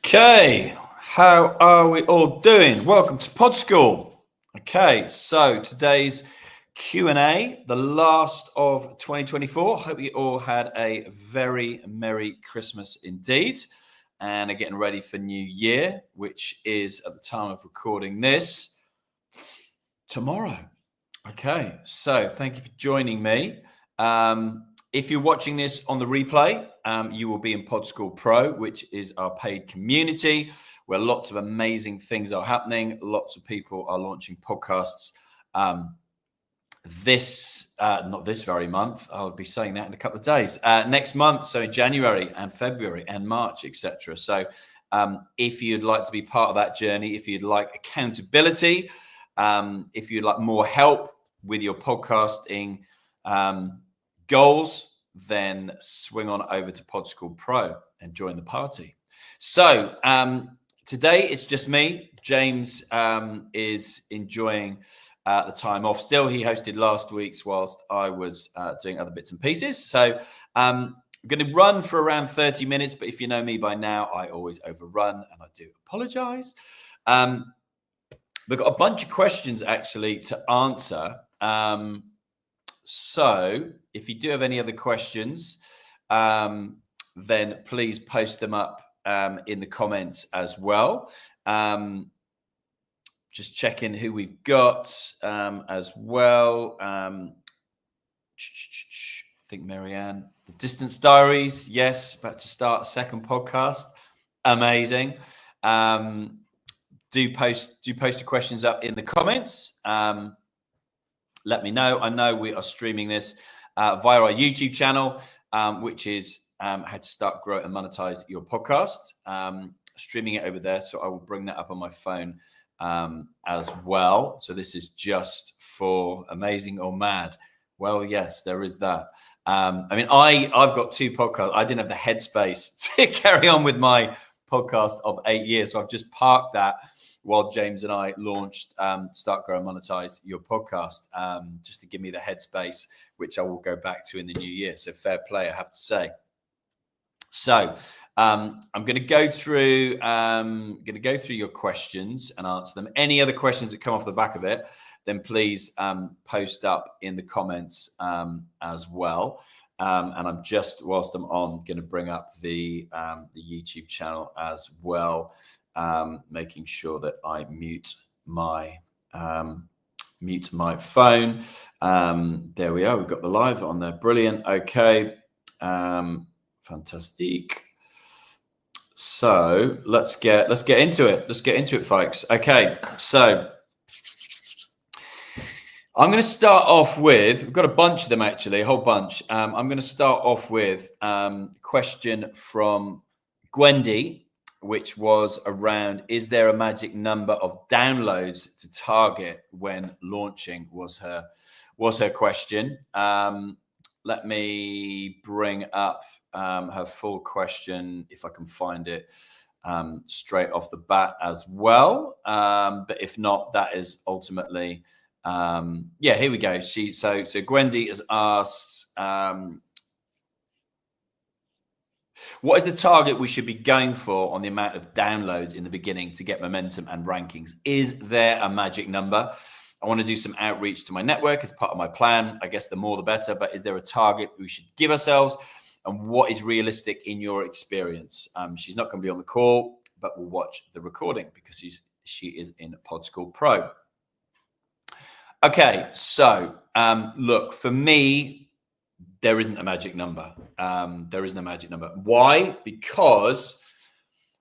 Okay, how are we all doing? Welcome to Pod School. Okay, so today's Q&A, the last of 2024. Hope you all had a very Merry Christmas indeed and are getting ready for New Year, which is at the time of recording this tomorrow. Okay, so thank you for joining me. If you're watching this on the replay, you will be in Pod School Pro, which is our paid community where lots of amazing things are happening. Lots of people are launching podcasts not this very month. I'll be saying that in a couple of days. Next month, so in January and February and March, etc. So if you'd like to be part of that journey, if you'd like accountability, if you'd like more help with your podcasting goals, then swing on over to Pod School Pro and join the party. So today it's just me. James is enjoying the time off still. He hosted last week's whilst I was doing other bits and pieces. So I'm going to run for around 30 minutes, but if you know me by now, I always overrun and I do apologize. We've got a bunch of questions actually to answer. So if you do have any other questions, then please post them up in the comments as well. Just checking who we've got as well. I think Marianne, the Distance Diaries. Yes, about to start a second podcast. Amazing. Do post your questions up in the comments. Let me know. I know we are streaming this via our YouTube channel, which is how to start, grow, and monetize your podcast. Streaming it over there. So I will bring that up on my phone as well. So this is just for amazing or mad. Well, yes, there is that. I've got two podcasts. I didn't have the headspace to carry on with my podcast of 8 years. So I've just parked that while James and I launched Start, Grow, and Monetize Your Podcast, just to give me the headspace, which I will go back to in the new year. So fair play, I have to say. So I'm going to go through your questions and answer them. Any other questions that come off the back of it, then please post up in the comments as well. And I'm just, whilst I'm on, going to bring up the YouTube channel as well. Making sure that I mute my phone. There we are. We've got the live on there. Brilliant. Okay. Fantastic. So let's get into it. Let's get into it, folks. Okay. So I'm going to start off with, we've got a bunch of them actually, a whole bunch. I'm going to start off with a question from Gwendy, which was around, is there a magic number of downloads to target when launching, was her question. Let me bring up her full question, if I can find it, straight off the bat as well. But if not, that is ultimately, here we go. So Gwendy has asked, what is the target we should be going for on the amount of downloads in the beginning to get momentum and rankings? Is there a magic number? I want to do some outreach to my network as part of my plan. I guess the more the better, but is there a target we should give ourselves? And what is realistic in your experience? She's not going to be on the call, but we'll watch the recording because she is in Pod School Pro. Okay, so look, for me, there isn't a magic number. There isn't a magic number. Why? Because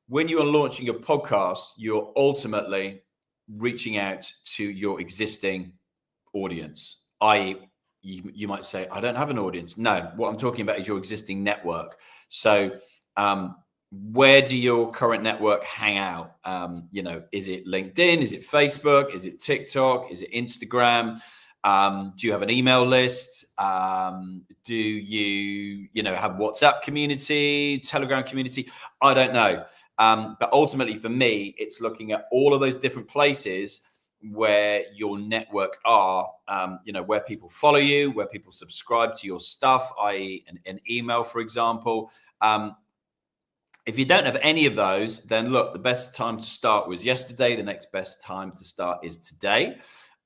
when you are launching your podcast, you're ultimately reaching out to your existing audience, i.e., you might say, I don't have an audience. No, what I'm talking about is your existing network. So where do your current network hang out? Is it LinkedIn? Is it Facebook? Is it TikTok? Is it Instagram? Do you have an email list? Do you have WhatsApp community, Telegram community? I don't know. But ultimately for me, it's looking at all of those different places where your network are, where people follow you, where people subscribe to your stuff, i.e. an email, for example. If you don't have any of those, then look, the best time to start was yesterday. The next best time to start is today.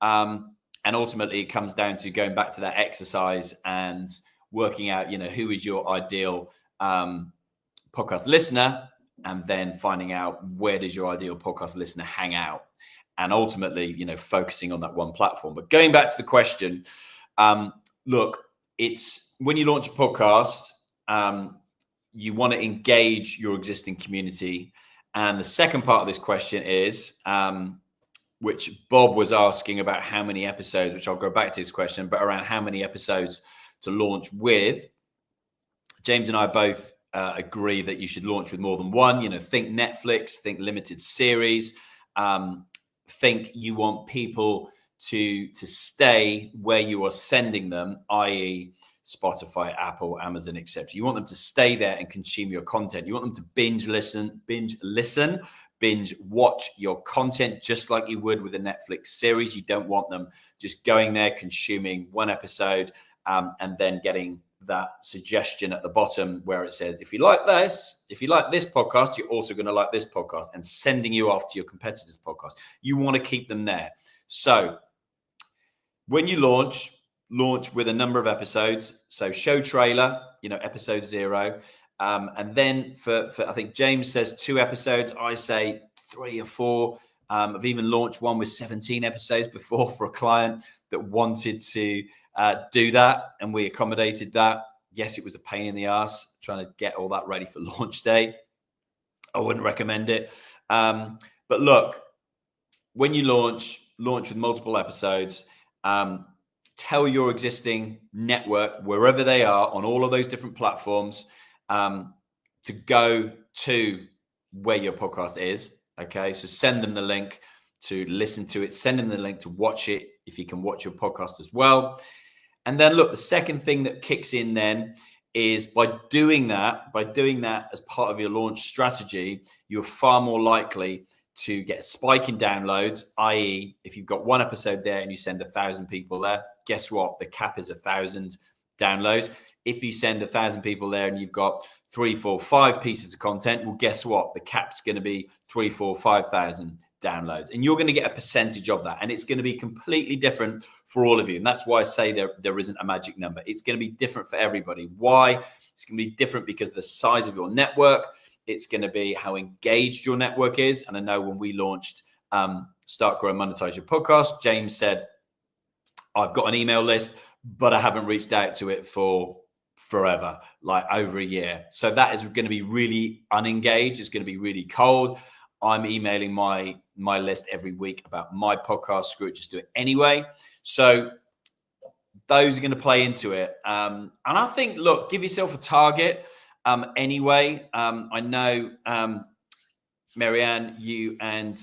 And ultimately, it comes down to going back to that exercise and working out, who is your ideal podcast listener, and then finding out where does your ideal podcast listener hang out, and ultimately, focusing on that one platform. But going back to the question, look, it's when you launch a podcast, you want to engage your existing community. And the second part of this question is, which Bob was asking about how many episodes, which I'll go back to his question, but around how many episodes to launch with. James and I both agree that you should launch with more than one. Think Netflix, think limited series, think you want people to stay where you are sending them, i.e. Spotify, Apple, Amazon, etc. You want them to stay there and consume your content. You want them to binge listen, binge watch your content, just like you would with a Netflix series. You don't want them just going there, consuming one episode, and then getting that suggestion at the bottom where it says, if you like this podcast, you're also going to like this podcast, and sending you off to your competitors' podcast. You want to keep them there. So when you launch with a number of episodes. So show trailer, episode 0. And then for I think James says 2 episodes, I say 3 or 4. I've even launched one with 17 episodes before for a client that wanted to do that, and we accommodated that. Yes, it was a pain in the ass trying to get all that ready for launch day. I wouldn't recommend it. But look, when you launch with multiple episodes, tell your existing network, wherever they are on all of those different platforms, to go to where your podcast is. Okay, so send them the link to listen to it, send them the link to watch it if you can watch your podcast as well. And then look, the second thing that kicks in then is by doing that as part of your launch strategy, you're far more likely to get a spike in downloads, i.e. if you've got one episode there and you send 1,000 people there, guess what? The cap is 1,000 downloads. If you send 1,000 people there and you've got 3, 4, 5 pieces of content, well, guess what? The cap's going to be 3, 4, 5,000 downloads, and you're going to get a percentage of that, and it's going to be completely different for all of you. And that's why I say there isn't a magic number. It's going to be different for everybody. Why? It's going to be different because of the size of your network. It's going to be how engaged your network is. And I know when we launched Start, Grow, and Monetize Your Podcast, James said, I've got an email list, but I haven't reached out to it for forever, like over a year. So that is going to be really unengaged. It's going to be really cold. I'm emailing my list every week about my podcast. Screw it, just do it anyway. So those are going to play into it. And I think, look, give yourself a target anyway. I know, Marianne, you and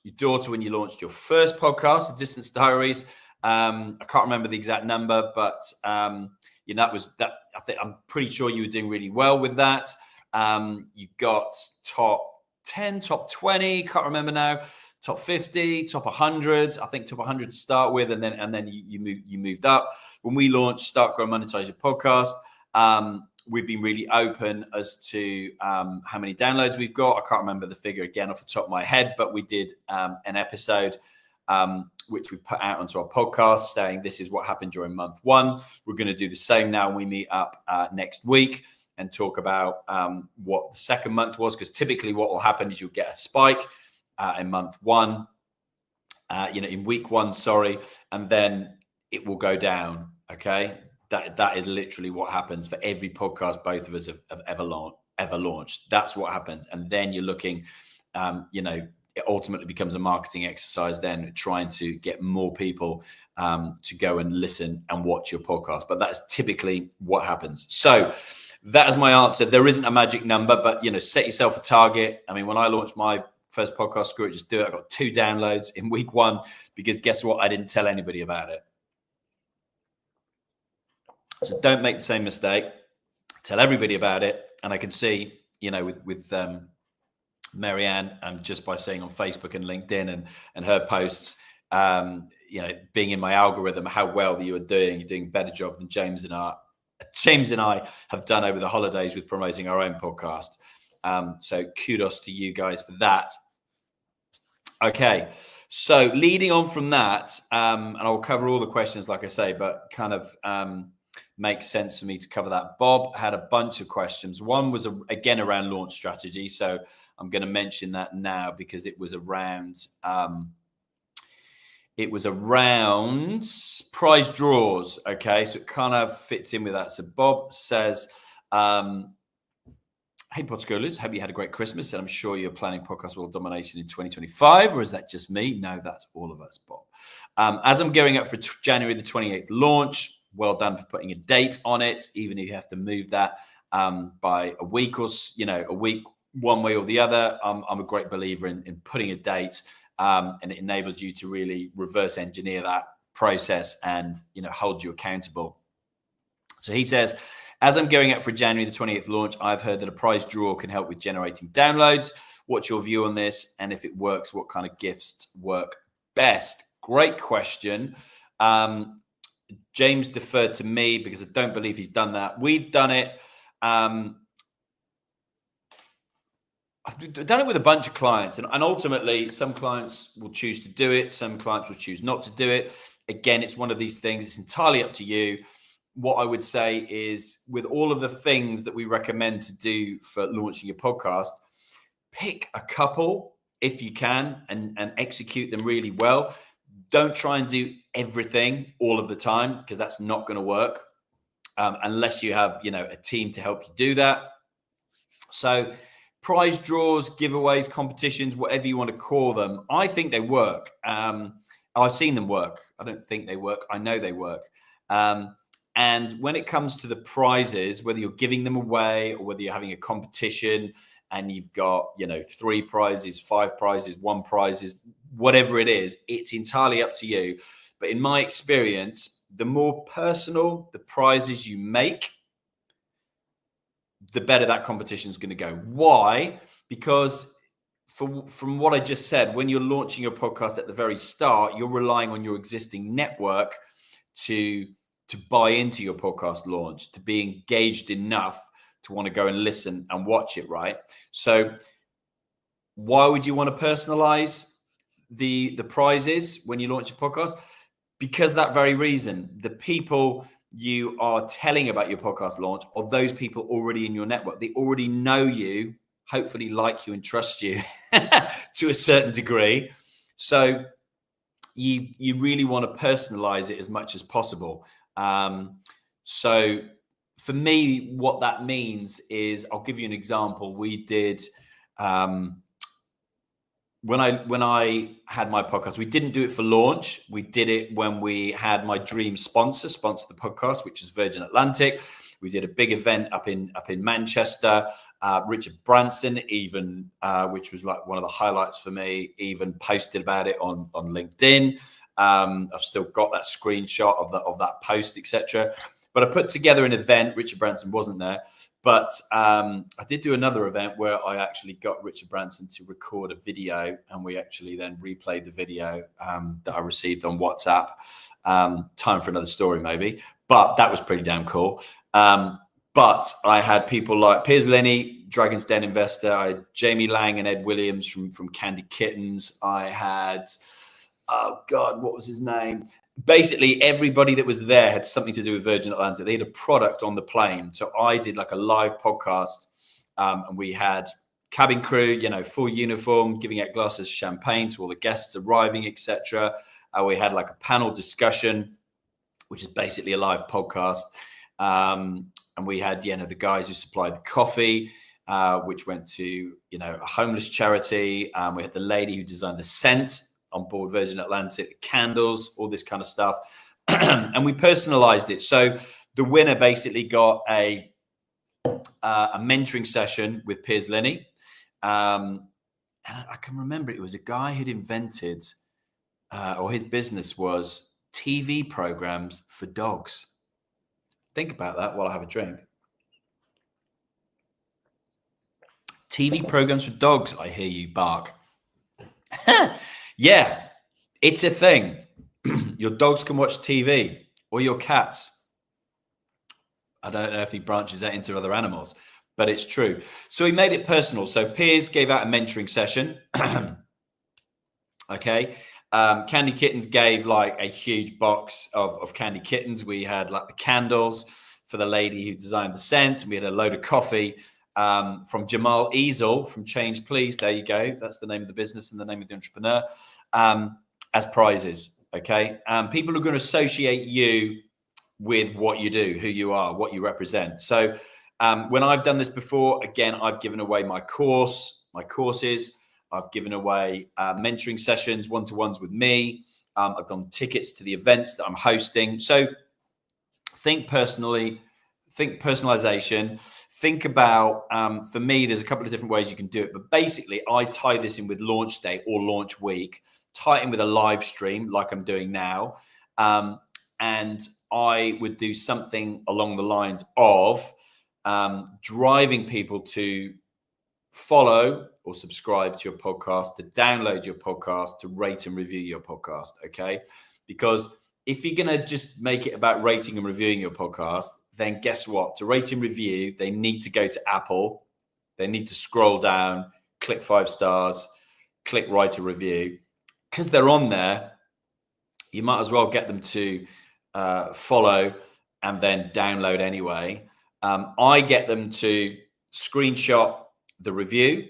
your daughter, when you launched your first podcast, The Distance Diaries, I can't remember the exact number, but that was that. I'm pretty sure you were doing really well with that. You got top 10, top 20, can't remember now, top 50, top 100. I think top 100 to start with, and then you moved up. When we launched Start, Grow, Monetize Your Podcast, we've been really open as to how many downloads we've got. I can't remember the figure again off the top of my head, but we did an episode which we put out onto our podcast saying this is what happened during month 1. We're going to do the same now when we meet up next week and talk about what the second month was, because typically what will happen is you'll get a spike in month 1, in week 1, and then it will go down. Okay. That is literally what happens for every podcast both of us have ever launched. That's what happens. And then you're looking, it ultimately becomes a marketing exercise then trying to get more people to go and listen and watch your podcast. But that's typically what happens. So that is my answer. There isn't a magic number, but, set yourself a target. I mean, when I launched my first podcast, Screw It, Just Do It, I got 2 downloads in week 1 because guess what? I didn't tell anybody about it. So don't make the same mistake. Tell everybody about it. And I can see, with Marianne, just by seeing on Facebook and LinkedIn and her posts, being in my algorithm, how well you are doing. You're doing a better job than James and I have done over the holidays with promoting our own podcast. So kudos to you guys for that. Okay, so leading on from that, and I'll cover all the questions, like I say, but kind of makes sense for me to cover that. Bob had a bunch of questions. One was, again, around launch strategy. So I'm going to mention that now because it was around prize draws. Okay, so it kind of fits in with that. So Bob says, hey, Podschoolers, hope you had a great Christmas, and I'm sure you're planning podcast world domination in 2025, or is that just me? No, that's all of us, Bob. As I'm gearing up for January the 28th launch, well done for putting a date on it, even if you have to move that by a week or, a week one way or the other. I'm a great believer in putting a date, and it enables you to really reverse engineer that process and, hold you accountable. So he says, as I'm going up for January the 20th launch, I've heard that a prize draw can help with generating downloads. What's your view on this? And if it works, what kind of gifts work best? Great question. James deferred to me because I don't believe he's done that. We've done it. I've done it with a bunch of clients, and ultimately some clients will choose to do it. Some clients will choose not to do it. Again, it's one of these things. It's entirely up to you. What I would say is, with all of the things that we recommend to do for launching your podcast, pick a couple if you can and execute them really well. Don't try and do everything all of the time, because that's not going to work unless you have, a team to help you do that. So prize draws, giveaways, competitions, whatever you want to call them, I think they work. I've seen them work. I don't think they work. I know they work. And when it comes to the prizes, whether you're giving them away or whether you're having a competition and you've got, 3 prizes, 5 prizes, 1 prizes, whatever it is, it's entirely up to you. But in my experience, the more personal the prizes you make, the better that competition is going to go. Why? Because from what I just said, when you're launching your podcast at the very start, you're relying on your existing network to buy into your podcast launch, to be engaged enough to want to go and listen and watch it, right? So why would you want to personalize the prizes when you launch a podcast? Because that very reason. The people you are telling about your podcast launch are those people already in your network. They already know you, hopefully like you and trust you to a certain degree. So you really want to personalize it as much as possible. So for me, what that means is, I'll give you an example. We did, when I had my podcast, we didn't do it for launch. We did it when we had my dream sponsor the podcast, which was Virgin Atlantic. We did a big event up in Manchester. Richard Branson, even, which was like one of the highlights for me, even posted about it on LinkedIn. I've still got that screenshot of that post, etc. But I put together an event. Richard Branson wasn't there, but I did do another event where I actually got Richard Branson to record a video, and we actually then replayed the video that I received on WhatsApp. Time for another story, maybe, but that was pretty damn cool. But I had people like Piers Linney, Dragon's Den investor. I had Jamie Lang and Ed Williams from Candy Kittens. I had, oh God, what was his name? Basically, everybody that was there had something to do with Virgin Atlantic. They had a product on the plane. So I did like a live podcast, and we had cabin crew, full uniform, giving out glasses of champagne to all the guests arriving, etc. We had like a panel discussion, which is basically a live podcast. And we had, the guys who supplied the coffee, which went to, a homeless charity. We had the lady who designed the scent on board Virgin Atlantic, the candles, all this kind of stuff. And we personalized it. So the winner basically got a mentoring session with Piers Linney. And I can remember it was a guy who'd invented, or his business was TV programs for dogs. Think about that while I have a drink. TV programs for dogs, I hear you bark. Yeah, it's a thing. Your dogs can watch TV, or your cats. I don't know if he branches out into other animals, but it's true. So we made it personal. So Piers gave out a mentoring session. Okay. Candy Kittens gave like a huge box of candy kittens. We had like the candles for the lady who designed the scent. We had a load of coffee from Jamal Easel from Change Please. There you go. That's the name of the business and the name of the entrepreneur, as prizes. Okay. People are going to associate you with what you do, who you are, what you represent. So when I've done this before, again, I've given away my courses. I've given away mentoring sessions, one-to-ones with me. I've done tickets to the events that I'm hosting. So think personally, think personalization. Think about, for me, there's a couple of different ways you can do it. But basically, I tie this in with launch day or launch week, tie it in with a live stream like I'm doing now. And I would do something along the lines of driving people to follow or subscribe to your podcast, to download your podcast, to rate and review your podcast. Okay. Because if you're going to just make it about rating and reviewing your podcast, then guess what? To rate and review, they need to go to Apple. They need to scroll down, click 5 stars, click write a review. Because they're on there, you might as well get them to follow and then download anyway. I get them to screenshot the review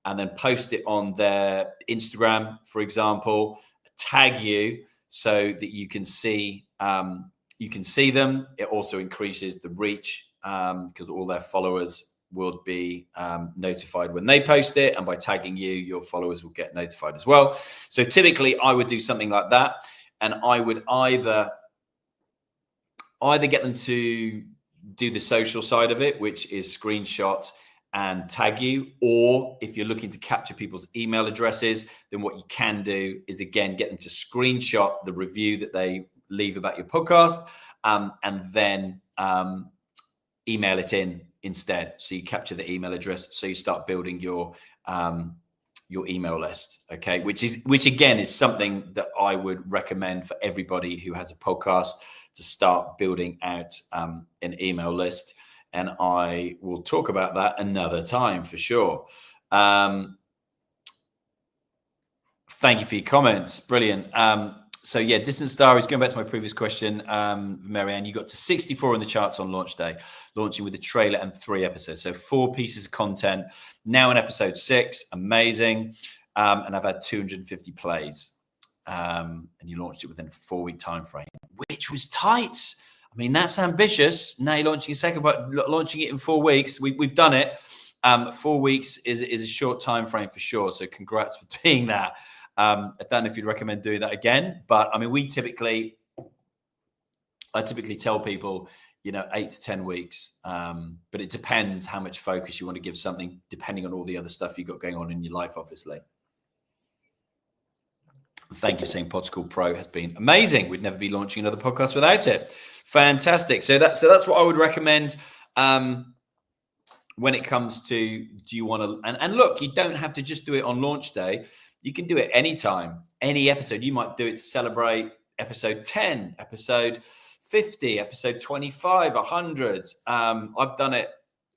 and then post it on their Instagram, for example, tag you so that you can see them. It also increases the reach because all their followers will be notified when they post it, and by tagging you, your followers will get notified as well. So typically I would do something like that, and I would either get them to do the social side of it, which is screenshot and tag you, or if you're looking to capture people's email addresses, then what you can do is, again, get them to screenshot the review that they leave about your podcast, and then email it in instead. So you capture the email address, so you start building your email list. Okay, which again is something that I would recommend for everybody who has a podcast, to start building out an email list. And I will talk about that another time for sure. Thank you for your comments. Brilliant. So yeah, Distant Star is going back to my previous question. Marianne, you got to 64 in the charts on launch day, launching with a trailer and 3 episodes. So 4 pieces of content. Now in episode 6, amazing. And I've had 250 plays. And you launched it within a 4-week time frame, which was tight. I mean, that's ambitious. Now you're launching a second, but launching it in 4 weeks. We've done it. 4 weeks is a short time frame for sure. So congrats for doing that. I don't know if you'd recommend doing that again, but I mean, I typically tell people, 8 to 10 weeks. But it depends how much focus you want to give something, depending on all the other stuff you've got going on in your life, obviously. Thank you for saying Pod School Pro has been amazing. We'd never be launching another podcast without it. Fantastic. So that's what I would recommend when it comes to, do you want to, and look, you don't have to just do it on launch day. You can do it anytime, any episode. You might do it to celebrate episode 10, episode 50, episode 25, 100. I've done it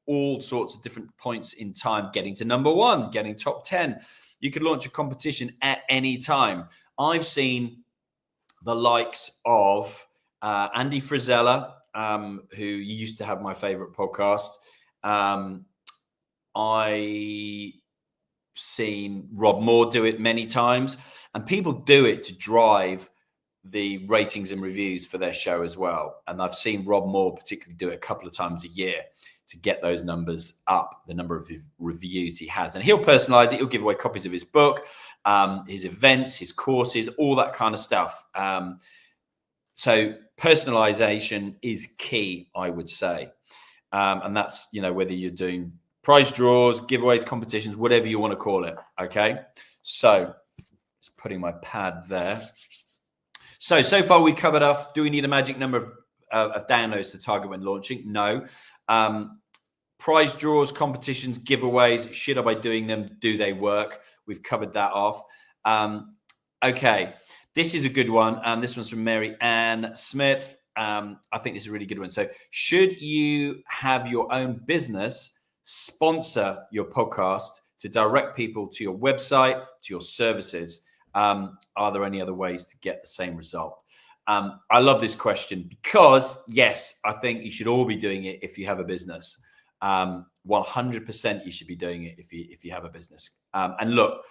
all sorts of different points in time, getting to number 1, getting top 10. You could launch a competition at any time. I've seen the likes of Andy Frisella, who used to have my favorite podcast. I seen Rob Moore do it many times, and people do it to drive the ratings and reviews for their show as well. And I've seen Rob Moore particularly do it a couple of times a year to get those numbers up, the number of reviews he has. And he'll personalize it. He'll give away copies of his book, his events, his courses, all that kind of stuff. So personalization is key, I would say. And that's, whether you're doing prize draws, giveaways, competitions, whatever you want to call it. Okay. So just putting my pad there. So far we covered off, do we need a magic number of downloads to target when launching? No. Prize draws, competitions, giveaways, should I be doing them? Do they work? We've covered that off. Okay. This is a good one. This one's from Mary Ann Smith. I think this is a really good one. So should you have your own business sponsor your podcast to direct people to your website, to your services? Are there any other ways to get the same result? I love this question because, yes, I think you should all be doing it if you have a business. 100% you should be doing it if you have a business. And look,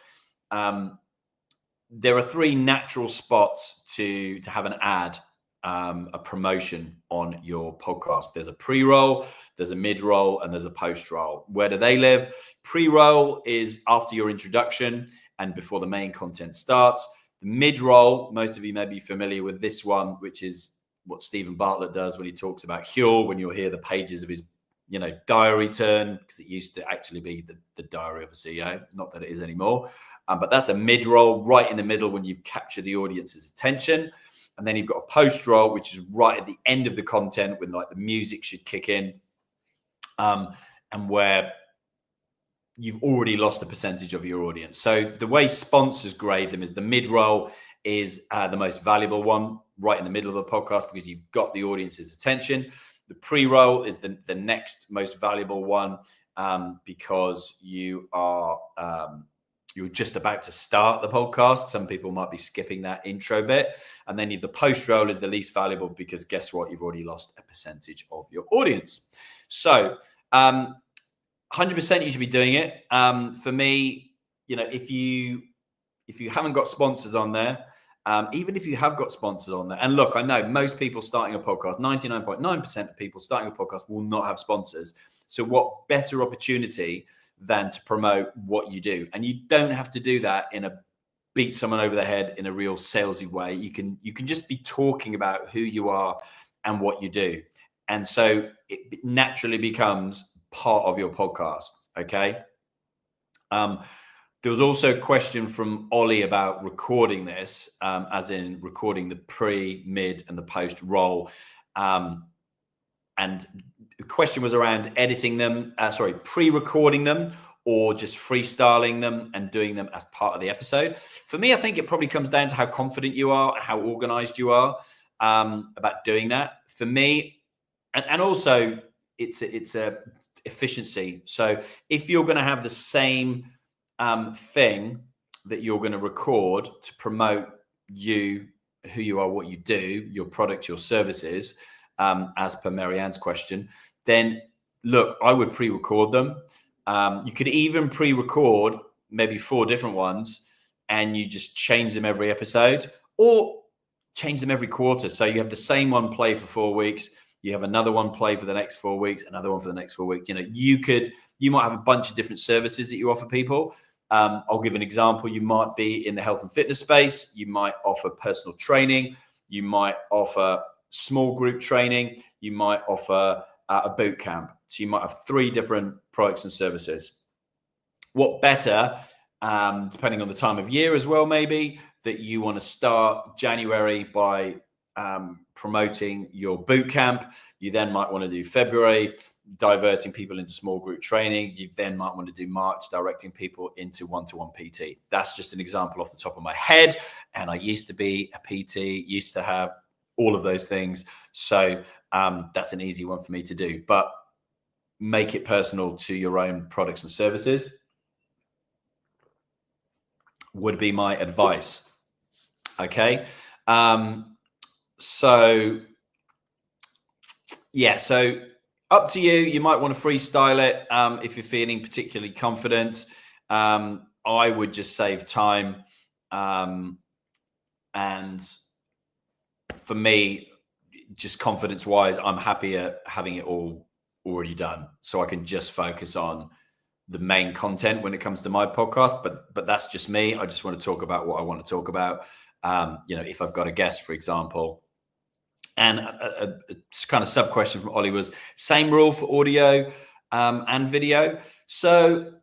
there are three natural spots to have an ad, a promotion on your podcast. There's a pre-roll, there's a mid-roll, and there's a post-roll. Where do they live? Pre-roll is after your introduction and before the main content starts. The mid-roll, most of you may be familiar with this one, which is what Stephen Bartlett does when he talks about Huel, when you'll hear the pages of his diary turn, because it used to actually be the diary of a CEO, not that it is anymore. But that's a mid-roll, right in the middle when you've captured the audience's attention. And then you've got a post-roll, which is right at the end of the content when like the music should kick in, and where you've already lost a percentage of your audience. So the way sponsors grade them is the mid-roll is the most valuable one, right in the middle of the podcast, because you've got the audience's attention. The pre-roll is the next most valuable one, because you're just about to start the podcast. Some people might be skipping that intro bit. And then the post-roll is the least valuable because guess what? You've already lost a percentage of your audience. So 100% you should be doing it. For me, if you haven't got sponsors on there, even if you have got sponsors on there, and look, I know most people starting a podcast, 99.9% of people starting a podcast will not have sponsors. So what better opportunity than to promote what you do? And you don't have to do that in a beat someone over the head in a real salesy way. You can just be talking about who you are and what you do. And so it naturally becomes part of your podcast. Okay. There was also a question from Ollie about recording this, as in recording the pre, mid, and the post roll. And the question was around editing them, pre-recording them, or just freestyling them and doing them as part of the episode. For me, I think it probably comes down to how confident you are and how organized you are about doing that. For me, and also it's a efficiency. So if you're going to have the same thing that you're going to record to promote you, who you are, what you do, your product, your services, as per Marianne's question, then look, I would pre-record them. You could even pre-record maybe 4 different ones and you just change them every episode or change them every quarter. So you have the same one play for 4 weeks. You have another one play for the next 4 weeks, another one for the next 4 weeks. You might have a bunch of different services that you offer people. I'll give an example. You might be in the health and fitness space. You might offer personal training. You might offer small group training. You might offer a boot camp. So you might have 3 different products and services. What better, depending on the time of year as well, maybe, that you want to start January by promoting your boot camp. You then might want to do February, diverting people into small group training. You then might want to do March, directing people into one-to-one PT. That's just an example off the top of my head. And I used to be a PT, used to have all of those things. So that's an easy one for me to do, but make it personal to your own products and services would be my advice. Okay. So up to you. You might want to freestyle it if you're feeling particularly confident. I would just save time. And for me, just confidence-wise, I'm happier having it all already done, so I can just focus on the main content when it comes to my podcast. But that's just me. I just want to talk about what I want to talk about. If I've got a guest, for example. And a kind of sub question from Ollie was same rule for audio and video. So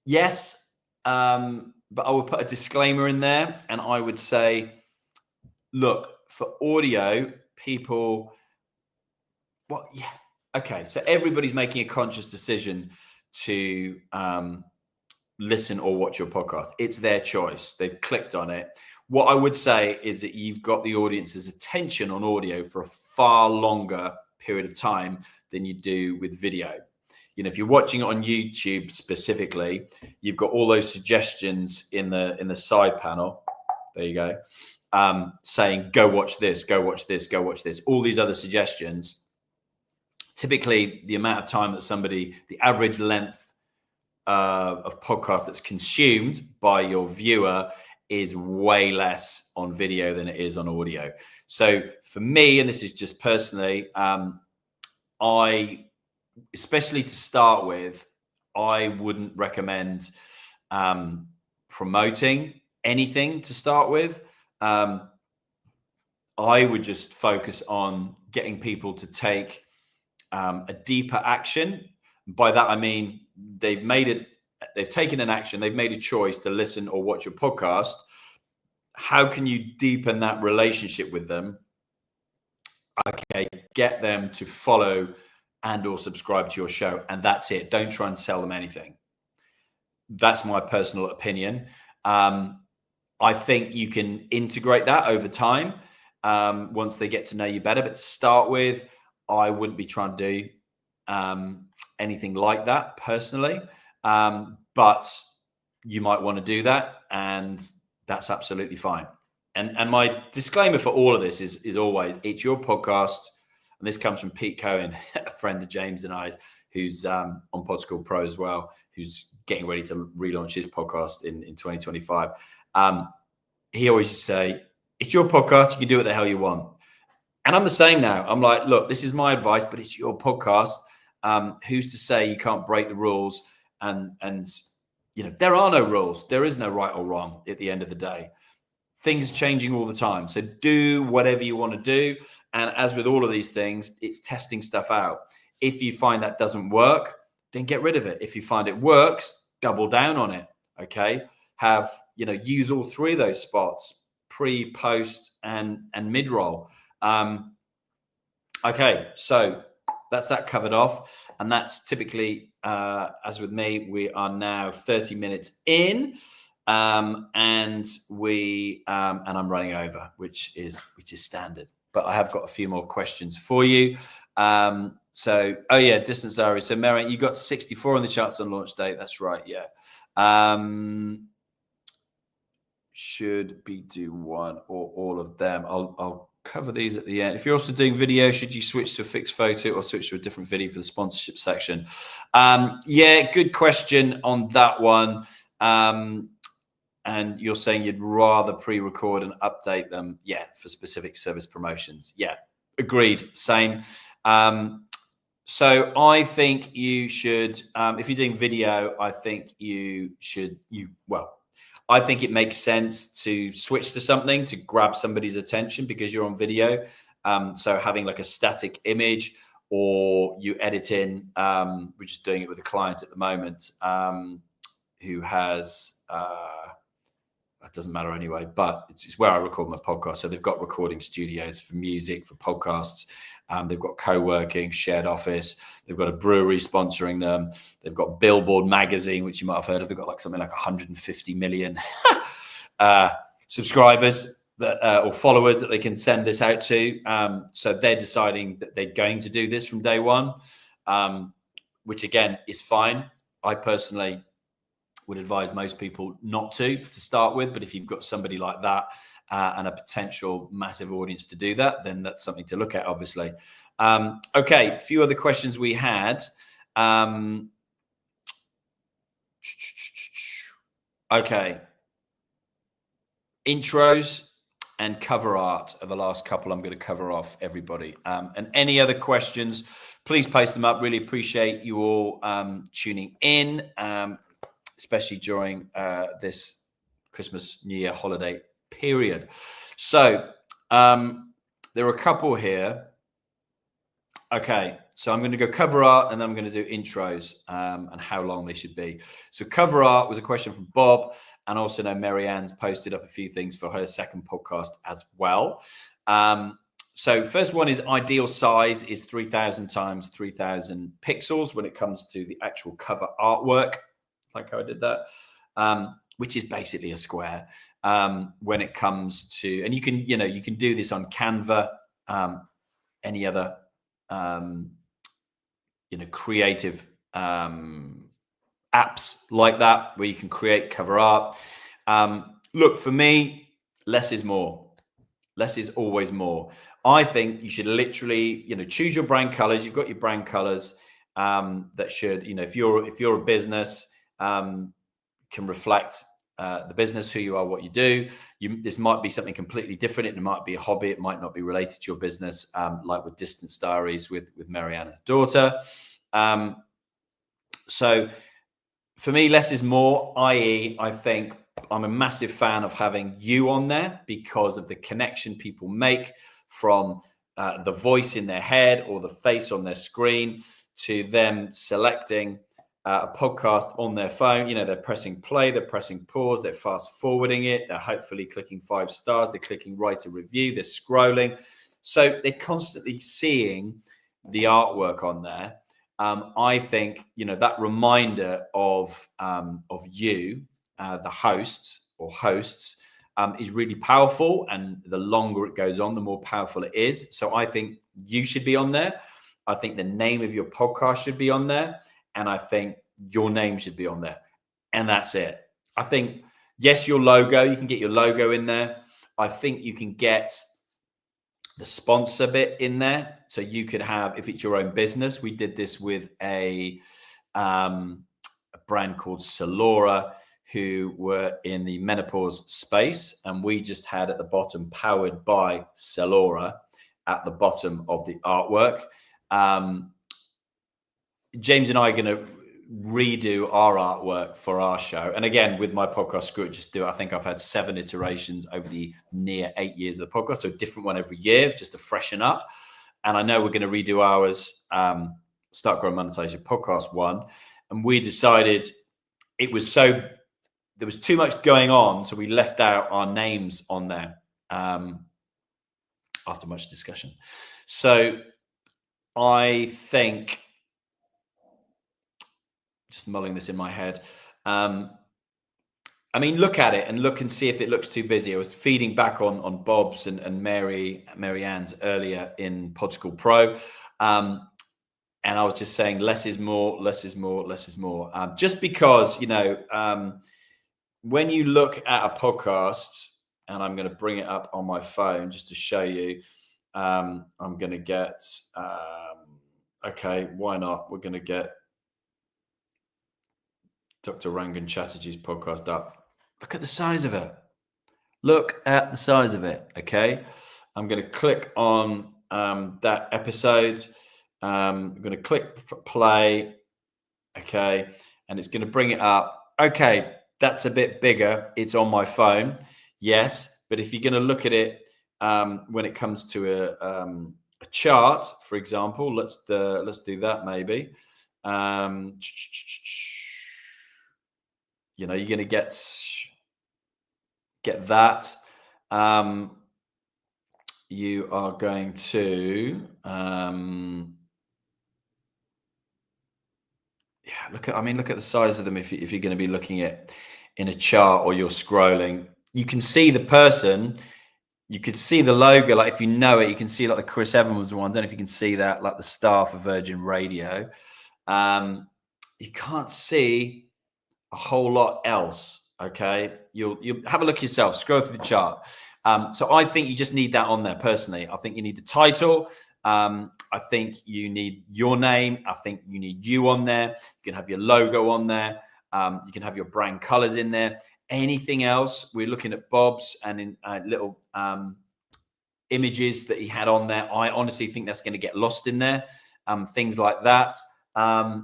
yes, but I would put a disclaimer in there, and I would say, look, for audio, people, okay, so everybody's making a conscious decision to listen or watch your podcast. It's their choice. They've clicked on it. What I would say is that you've got the audience's attention on audio for a far longer period of time than you do with video. you know, if you're watching it on YouTube specifically, you've got all those suggestions in the side panel. There you go. Saying, go watch this, go watch this, go watch this, all these other suggestions. Typically, the amount of time that the average length of podcast that's consumed by your viewer is way less on video than it is on audio. So for me, and this is just personally, especially to start with, I wouldn't recommend promoting anything to start with. I would just focus on getting people to take a deeper action. By that, I mean, they've taken an action, they've made a choice to listen or watch your podcast. How can you deepen that relationship with them? Okay, get them to follow and or subscribe to your show, and that's it. Don't try and sell them anything. That's my personal opinion. I think you can integrate that over time once they get to know you better. But to start with, I wouldn't be trying to do anything like that personally. But you might want to do that, and that's absolutely fine. And my disclaimer for all of this is always, it's your podcast. And this comes from Pete Cohen, a friend of James and I, who's on Pod School Pro as well, who's getting ready to relaunch his podcast in 2025. He always used to say, it's your podcast, you can do what the hell you want. And I'm the same now. I'm like, look, this is my advice, but it's your podcast. Who's to say you can't break the rules? And you know, there are no rules. There is no right or wrong at the end of the day. Things are changing all the time. So do whatever you want to do. And as with all of these things, it's testing stuff out. If you find that doesn't work, then get rid of it. If you find it works, double down on it. Okay. Use all three of those spots: pre, post, and mid-roll. Okay. So that's that covered off. And that's typically, as with me, we are now 30 minutes in. And I'm running over, which is standard. But I have got a few more questions for you. Distance diary. So Mary, you got 64 on the charts on launch date. That's right. Yeah. Should be do one or all of them. I'll cover these at the end. If you're also doing video, should you switch to a fixed photo or switch to a different video for the sponsorship section? Good question on that one. And you're saying you'd rather pre-record and update them, for specific service promotions. Yeah, agreed. Same. So I think you should, if you're doing video, I think I think it makes sense to switch to something to grab somebody's attention because you're on video. So having like a static image, or you edit in, we're just doing it with a client at the moment who has, it doesn't matter anyway, but it's where I record my podcast. So they've got recording studios for music, for podcasts. They've got co-working, shared office. They've got a brewery sponsoring them. They've got Billboard magazine, which you might have heard of. They've got something like 150 million subscribers or followers that they can send this out to. So they're deciding that they're going to do this from day one, which again is fine. I personally would advise most people not to start with, but if you've got somebody like that and a potential massive audience to do that, then that's something to look at, obviously. Okay, a few other questions we had. Okay. Intros and cover art are the last couple I'm going to cover off, everybody. And any other questions, please post them up. Really appreciate you all tuning in, especially during this Christmas, New Year holiday period. So there are a couple here. Okay, so I'm going to go cover art and then I'm going to do intros and how long they should be. So cover art was a question from Bob, and also know Mary Ann's posted up a few things for her second podcast as well. So first one is ideal size is 3000 times 3000 pixels when it comes to the actual cover artwork, like how I did that, which is basically a square when it comes to, and you can do this on Canva, any other creative apps like that where you can create cover art. Look, for me, less is more. Less is always more. I think you should literally, choose your brand colors. You've got your brand colors that should, if you're a business, can reflect the business, who you are, what you do. This might be something completely different. It might be a hobby. It might not be related to your business, like with Distance Diaries with Marianne's daughter. So for me, less is more, i.e., I think I'm a massive fan of having you on there because of the connection people make from the voice in their head or the face on their screen to them selecting a podcast on their phone. They're pressing play, they're pressing pause, they're fast forwarding it, they're hopefully clicking 5 stars, they're clicking write a review, they're scrolling. So they're constantly seeing the artwork on there. I think, that reminder of you, the hosts or hosts, is really powerful. And the longer it goes on, the more powerful it is. So I think you should be on there. I think the name of your podcast should be on there. And I think your name should be on there. And that's it. I think, yes, your logo, you can get your logo in there. I think you can get the sponsor bit in there. So you could have, if it's your own business, we did this with a brand called Salora, who were in the menopause space. And we just had at the bottom, powered by Salora, at the bottom of the artwork. James and I are going to redo our artwork for our show. And again, with my podcast, Screw It, Just Do It, I think I've had 7 iterations over the near 8 years of the podcast. So a different one every year, just to freshen up. And I know we're going to redo ours, Start, Grow, Monetize Your Podcast one. And we decided there was too much going on. So we left out our names on there after much discussion. So I think, just mulling this in my head. Look at it and look and see if it looks too busy. I was feeding back on Bob's and Mary Ann's earlier in Pod School Pro. And I was just saying, less is more, less is more, less is more. Just because, when you look at a podcast, and I'm going to bring it up on my phone just to show you, I'm going to get, okay, why not? We're going to get Dr. Rangan Chatterjee's podcast up. Look at the size of it. Look at the size of it. Okay. I'm going to click on that episode. I'm going to click play. Okay. And it's going to bring it up. Okay. That's a bit bigger. It's on my phone. Yes. But if you're going to look at it when it comes to a chart, for example, let's do that maybe. You're going to get that. You are going to, look at the size of them. If you're going to be looking at in a chart or you're scrolling, you can see the person. You could see the logo, like if you know it, you can see like the Chris Evans one. I don't know if you can see that, like the star for Virgin Radio. You can't see a whole lot else. Okay, you'll have a look yourself. Scroll through the chart. So I think you just need that on there. Personally, I think you need the title. I think you need your name. I think you need you on there. You can have your logo on there. You can have your brand colors in there. Anything else? We're looking at Bob's and in little images that he had on there. I honestly think that's going to get lost in there. Things like that. I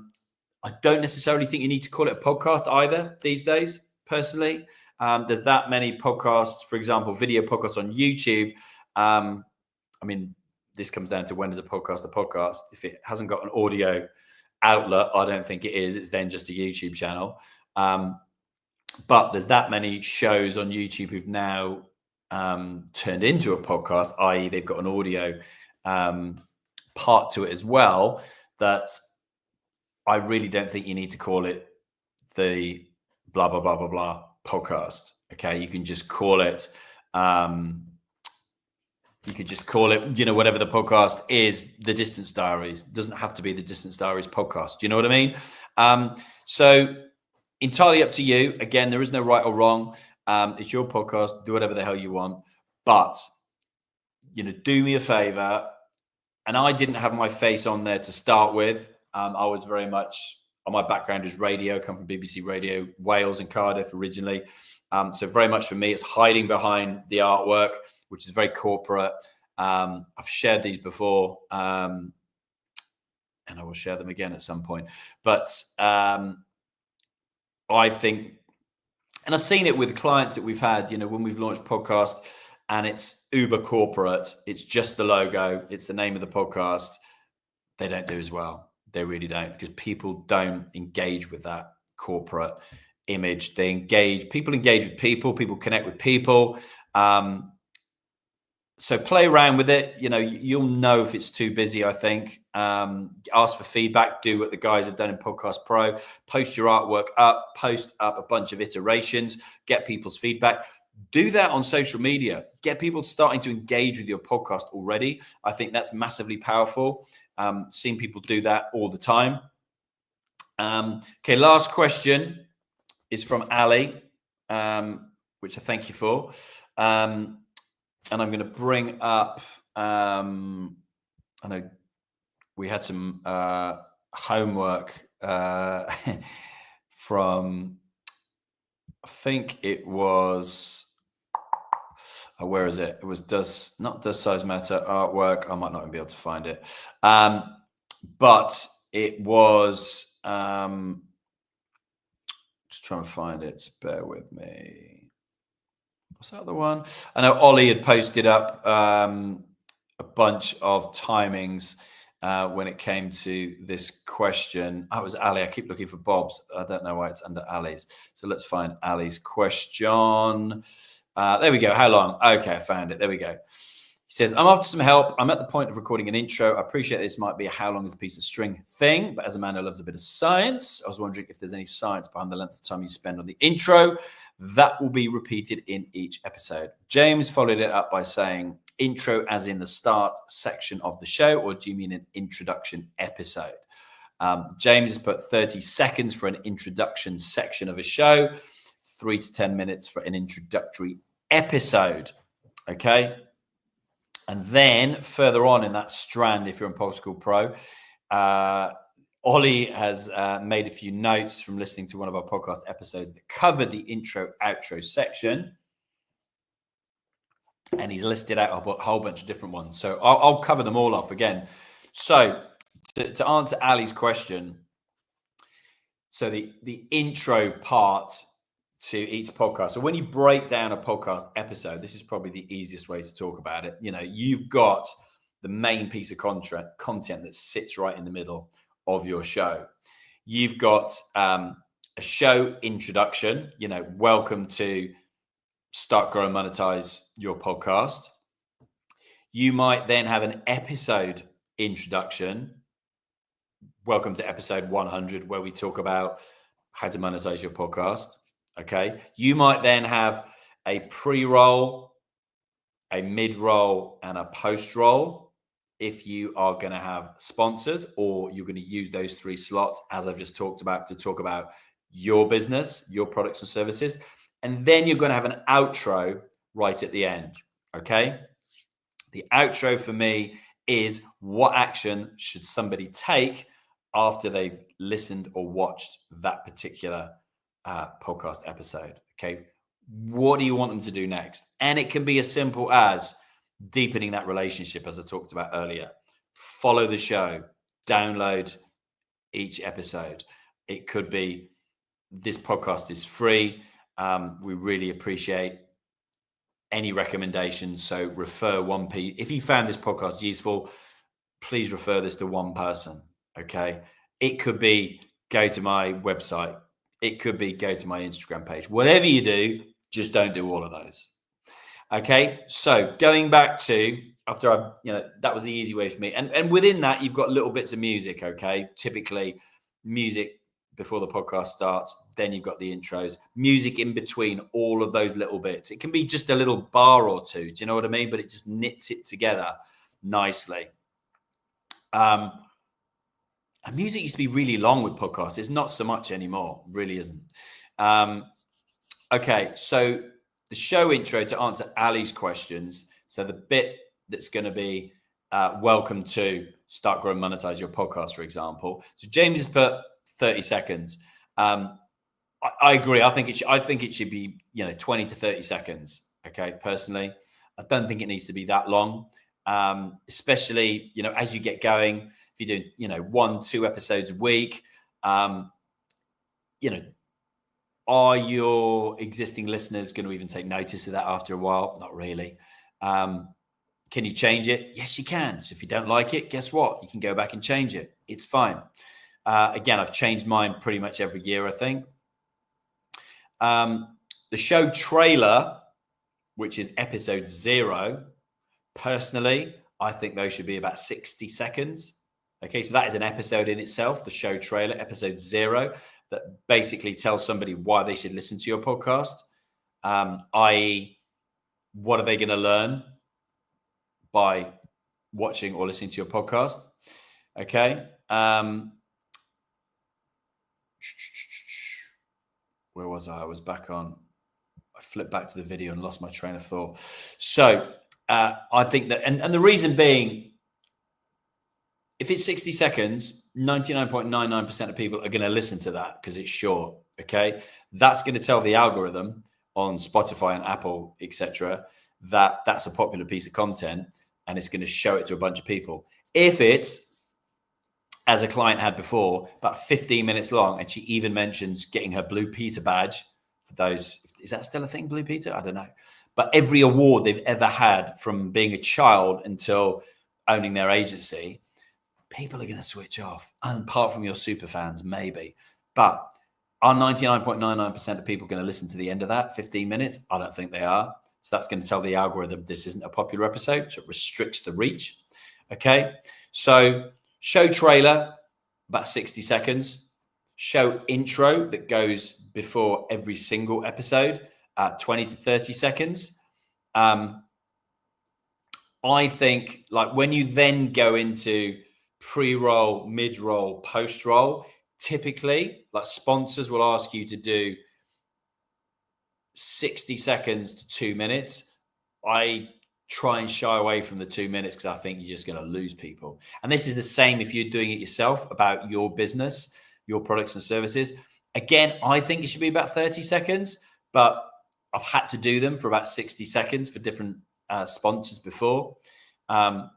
don't necessarily think you need to call it a podcast either these days, personally. There's that many podcasts, for example, video podcasts on YouTube. This comes down to, when is a podcast? If it hasn't got an audio outlet, I don't think it is. It's then just a YouTube channel. But there's that many shows on YouTube who've now turned into a podcast, i.e. they've got an audio part to it as well, that I really don't think you need to call it the blah, blah, blah, blah, blah podcast. Okay. You can just call it, You could just call it, whatever the podcast is, the Distance Diaries. It doesn't have to be the Distance Diaries podcast. Do you know what I mean? So entirely up to you. Again, there is no right or wrong. It's your podcast. Do whatever the hell you want. But, do me a favor. And I didn't have my face on there to start with. I was very much, my background is radio. I come from BBC Radio, Wales and Cardiff originally. So very much for me, it's hiding behind the artwork, which is very corporate. I've shared these before, and I will share them again at some point. But I think, and I've seen it with clients that we've had, when we've launched podcasts and it's uber corporate, it's just the logo, it's the name of the podcast. They don't do as well. They really don't, because people don't engage with that corporate image. People engage with people connect with people. So play around with it. You'll know if it's too busy, I think. Ask for feedback. Do what the guys have done in Podcast Pro. Post your artwork up. Post up a bunch of iterations. Get people's feedback. Do that on social media. Get people starting to engage with your podcast already. I think that's massively powerful. Seen people do that all the time. Okay, last question is from Ali, which I thank you for. And I'm going to bring up, I know we had some homework from, I think it was, where is it? It was Does Size Matter artwork. I might not even be able to find it. But it was, just trying to find it. So bear with me. Was that the one? I know Ollie had posted up a bunch of timings when it came to this question. It was Ali. I keep looking for Bob's. I don't know why it's under Ali's. So let's find Ali's question. There we go. How long? Okay, I found it. There we go. He says, I'm after some help. I'm at the point of recording an intro. I appreciate this might be a how long is a piece of string thing, but as a man who loves a bit of science, I was wondering if there's any science behind the length of time you spend on the intro. That will be repeated in each episode. James followed it up by saying, intro as in the start section of the show, or do you mean an introduction episode? James has put 30 seconds for an introduction section of a show, 3 to 10 minutes for an introductory episode. Okay. And then further on in that strand, if you're in Pulse School Pro, Ollie has made a few notes from listening to one of our podcast episodes that covered the intro outro section. And he's listed out a whole bunch of different ones. So I'll cover them all off again. So to answer Ali's question, so the intro part to each podcast. So when you break down a podcast episode, this is probably the easiest way to talk about it. You've got the main piece of content that sits right in the middle of your show. You've got a show introduction, welcome to Start, Grow, and Monetize Your Podcast. You might then have an episode introduction. Welcome to episode 100, where we talk about how to monetize your podcast. Okay. You might then have a pre-roll, a mid-roll, and a post-roll if you are going to have sponsors, or you're going to use those 3 slots, as I've just talked about, to talk about your business, your products and services. And then you're going to have an outro right at the end. Okay. The outro for me is, what action should somebody take after they've listened or watched that particular podcast episode? Okay. What do you want them to do next? And it can be as simple as deepening that relationship, as I talked about earlier. Follow the show, download each episode. It could be, this podcast is free. We really appreciate any recommendations. So refer if you found this podcast useful, please refer this to one person. Okay. It could be, go to my website. It could be, go to my Instagram page. Whatever you do, just don't do all of those. Okay. So going back to, after that was the easy way for me. And within that, you've got little bits of music. Okay. Typically music before the podcast starts. Then you've got the intros, music in between all of those little bits. It can be just a little bar or two. Do you know what I mean? But it just knits it together nicely. And music used to be really long with podcasts. It's not so much anymore. Really isn't. Okay, so the show intro, to answer Ali's questions. So the bit that's going to be welcome to start, grow, and monetize your podcast, for example. So James has put 30 seconds. I agree. I think it should be 20 to 30 seconds. Okay, personally, I don't think it needs to be that long. Especially as you get going. If you're doing 1-2 episodes a week, are your existing listeners going to even take notice of that after a while? Not really. Can you change it? Yes, you can. So if you don't like it, guess what? You can go back and change it. It's fine. Again, I've changed mine pretty much every year, I think. The show trailer, which is episode 0, personally, I think those should be about 60 seconds. Okay, so that is an episode in itself, the show trailer, episode 0, that basically tells somebody why they should listen to your podcast, i.e., what are they going to learn by watching or listening to your podcast. Okay. Where was I? I was back on. I flipped back to the video and lost my train of thought. So I think that, and the reason being, if it's 60 seconds, 99.99% of people are going to listen to that because it's short. Okay. That's going to tell the algorithm on Spotify and Apple, etc., that that's a popular piece of content, and it's going to show it to a bunch of people. If it's, as a client had before, about 15 minutes long, and she even mentions getting her Blue Peter badge for those. Is that still a thing, Blue Peter? I don't know. But every award they've ever had from being a child until owning their agency, people are going to switch off. And apart from your super fans, maybe. But are 99.99% of people going to listen to the end of that 15 minutes? I don't think they are. So that's going to tell the algorithm this isn't a popular episode. So it restricts the reach. Okay. So show trailer, about 60 seconds. Show intro that goes before every single episode, 20 to 30 seconds. I think like when you then go into pre-roll, mid-roll, post-roll, typically like sponsors will ask you to do 60 seconds to 2 minutes. I try and shy away from the 2 minutes because I think you're just going to lose people. And this is the same if you're doing it yourself about your business, your products and services. Again, I think it should be about 30 seconds, but I've had to do them for about 60 seconds for different sponsors before. And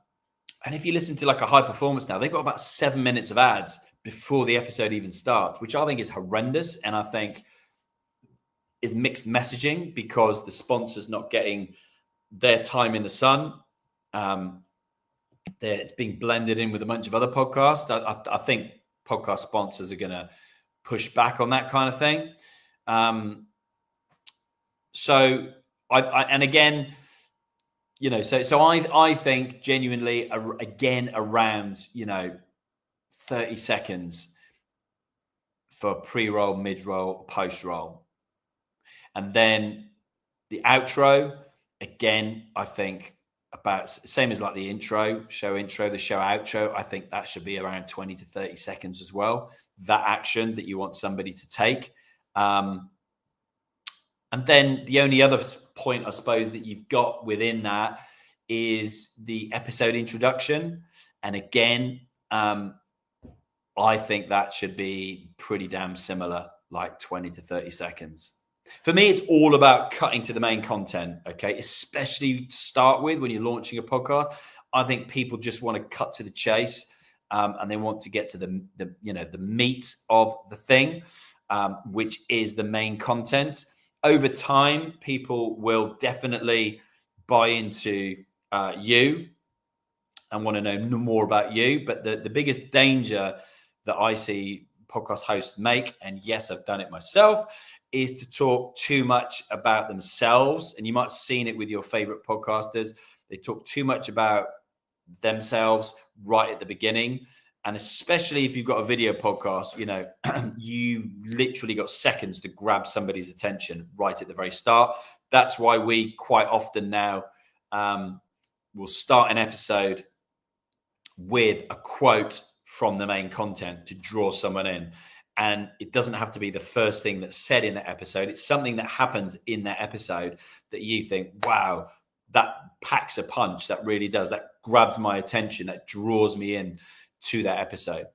if you listen to like a high performance now, they've got about 7 minutes of ads before the episode even starts, which I think is horrendous. And I think is mixed messaging because the sponsor's not getting their time in the sun. It's being blended in with a bunch of other podcasts. I think podcast sponsors are going to push back on that kind of thing. So and again, so I think genuinely again around 30 seconds for pre-roll, mid-roll, post-roll. And then the outro, again, I think about same as like the show intro, the show outro. I think that should be around 20 to 30 seconds as well. That action that you want somebody to take. And then the only other point, I suppose, that you've got within that is the episode introduction. And again, I think that should be pretty damn similar, like 20 to 30 seconds. For me, it's all about cutting to the main content, okay? Especially to start with when you're launching a podcast. I think people just want to cut to the chase and they want to get to the meat of the thing, which is the main content. Over time, people will definitely buy into you and want to know more about you. But the biggest danger that I see podcast hosts make, and yes, I've done it myself, is to talk too much about themselves. And you might have seen it with your favorite podcasters. They talk too much about themselves right at the beginning. And especially if you've got a video podcast, you know, you've literally got seconds to grab somebody's attention right at the very start. That's why we quite often now will start an episode with a quote from the main content to draw someone in. And it doesn't have to be the first thing that's said in that episode. It's something that happens in that episode that you think, wow, that packs a punch. That really does. That grabs my attention. That draws me in to that episode.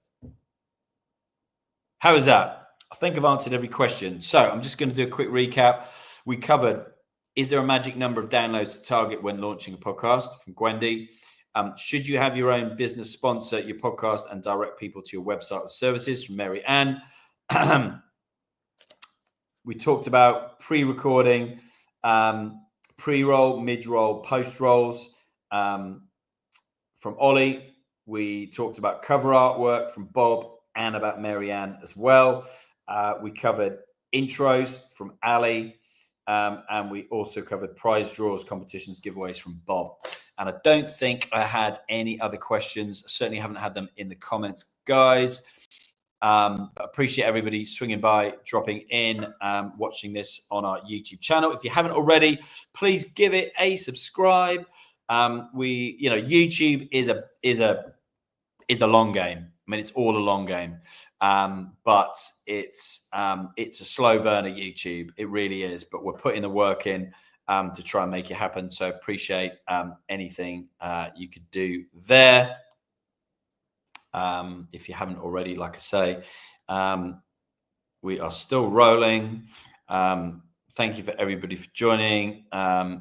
How is that? I think I've answered every question. So I'm just going to do a quick recap. We covered, is there a magic number of downloads to target when launching a podcast, from Gwendy? Should you have your own business sponsor your podcast and direct people to your website or services, from Mary Ann? We talked about pre-recording, pre-roll, mid-roll, post-rolls, from Ollie. We talked about cover artwork from Bob and about Mary Ann as well. We covered intros from Ali. And we also covered prize draws, competitions, giveaways from Bob. And I don't think I had any other questions. I certainly haven't had them in the comments, guys. Appreciate everybody swinging by, dropping in, watching this on our YouTube channel. If you haven't already, please give it a subscribe. YouTube is the long game. I mean, it's all a long game, but it's a slow burner, YouTube. It really is. But we're putting the work in to try and make it happen. So appreciate anything you could do there. If you haven't already, like I say, we are still rolling. Thank you for everybody for joining.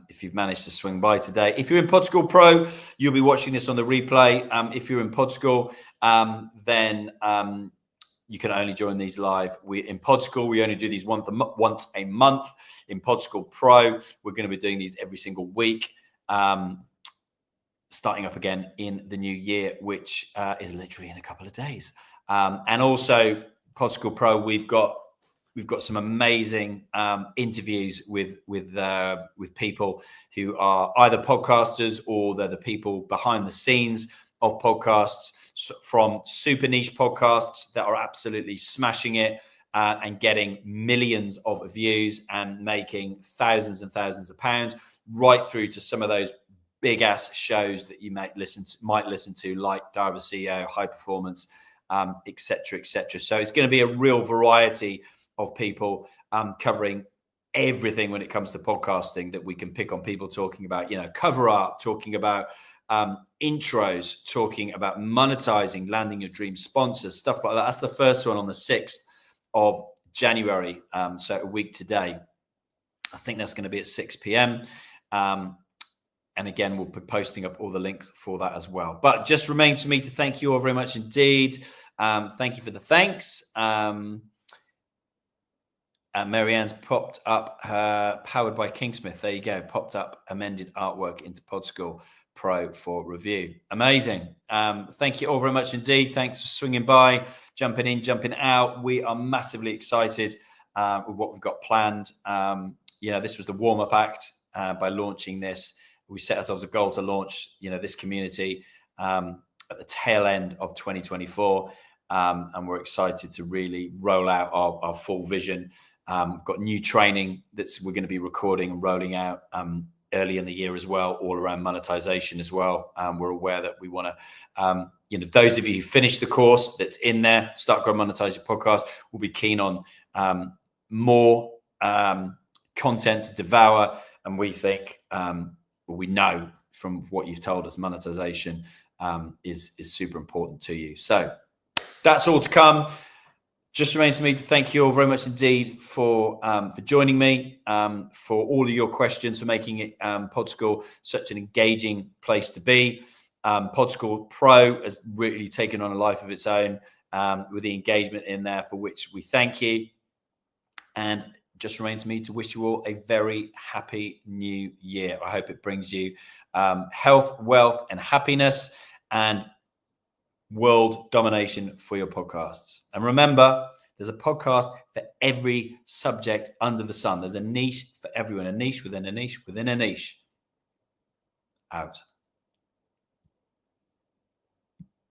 If you've managed to swing by today, if you're in PodSchool Pro, you'll be watching this on the replay. If you're in PodSchool, then you can only join these live. In PodSchool, we only do these once a month. In PodSchool Pro, we're going to be doing these every single week, starting up again in the new year, which is literally in a couple of days. And also, PodSchool Pro, we've got some amazing interviews with people who are either podcasters or they're the people behind the scenes of podcasts, from super niche podcasts that are absolutely smashing it and getting millions of views and making thousands and thousands of pounds, right through to some of those big ass shows that you might listen to, like Diary CEO, High Performance, etc. So it's going to be a real variety of people covering everything when it comes to podcasting that we can pick on. People talking about, cover art, talking about intros, talking about monetizing, landing your dream sponsors, stuff like that. That's the first one on the 6th of January. So a week today. I think that's going to be at 6 p.m. And again, we'll be posting up all the links for that as well. But just remains for me to thank you all very much indeed. Thank you for the thanks. Mary Ann's popped up her Powered by Kingsmith. There you go. Popped up amended artwork into PodSchool Pro for review. Amazing. Thank you all very much indeed. Thanks for swinging by, jumping in, jumping out. We are massively excited with what we've got planned. This was the warm-up act by launching this. We set ourselves a goal to launch, this community at the tail end of 2024. And we're excited to really roll out our full vision. We've got new training we're going to be recording and rolling out early in the year as well, all around monetization as well. We're aware that we want to, those of you who finish the course that's in there, Start, Grow, Monetize Your Podcast, will be keen on more content to devour. And we think, we know from what you've told us, monetization is super important to you. So that's all to come. Just remains for me to thank you all very much indeed for joining me, for all of your questions, for making it PodSchool such an engaging place to be. PodSchool Pro has really taken on a life of its own with the engagement in there, for which we thank you. And just remains me to wish you all a very happy new year. I hope it brings you health, wealth, and happiness, and world domination for your podcasts. And remember, there's a podcast for every subject under the sun. There's a niche for everyone, a niche within a niche within a niche. Out.